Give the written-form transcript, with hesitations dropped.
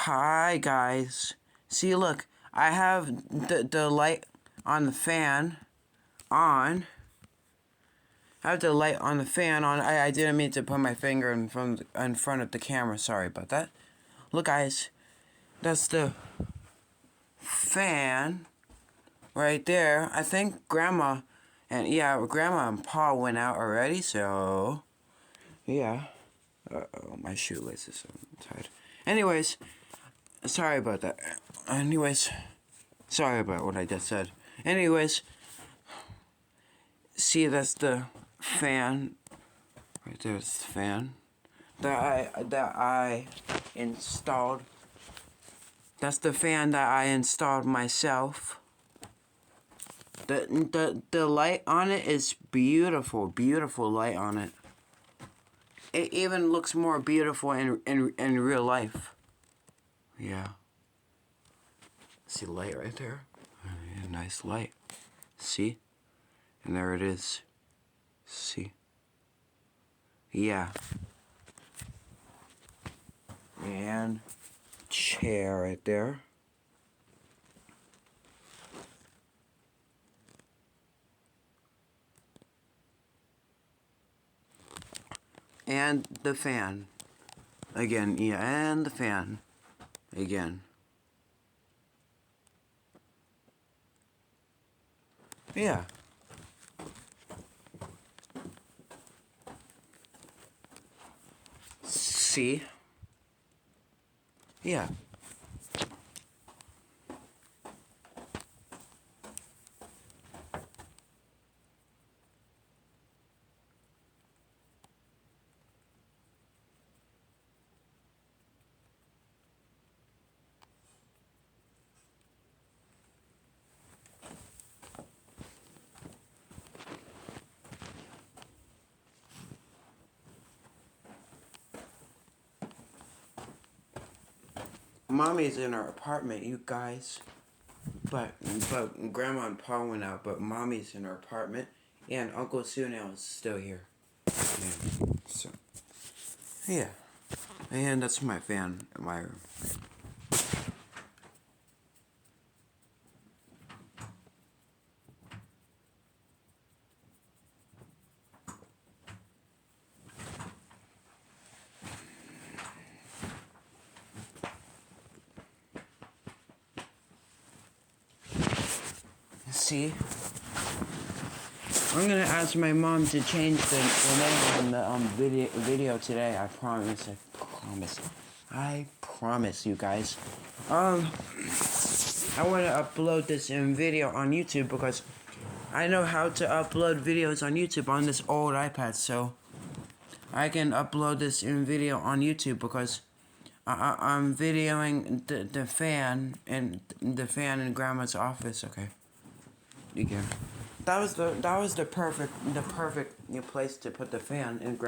Hi guys. See, look, I have the light on the fan on. I have the light on the fan on. I didn't mean to put my finger in front of the camera. Sorry about that. Look, guys, that's the fan right there. I think Grandma and Pa went out already. So yeah. Uh-oh, my shoelaces are tied. Anyways, sorry about that. Sorry about what I just said. Anyways, see, that's the fan. Right there's the fan that I installed. That's the fan that I installed myself. The light on it is beautiful, beautiful light on it. It even looks more beautiful in real life. Yeah. See the light right there? Yeah, nice light. See? And there it is. See? Yeah. And chair right there. And the fan. Again, yeah, and the fan. Again. Yeah. See? Yeah. Mommy's in her apartment, you guys. But Grandma and Pa went out, but Mommy's in her apartment. And Uncle Sunil is still here. Yeah. So, yeah. And that's my fan in my room. See? I'm gonna ask my mom to change the name in the video today. I promise. I promise you guys. I want to upload this in video on YouTube because I know how to upload videos on YouTube on this old iPad, so I can upload this in video on YouTube because I'm videoing the fan in Grandma's office. Okay. Again. That was the perfect place to put the fan in Grandma's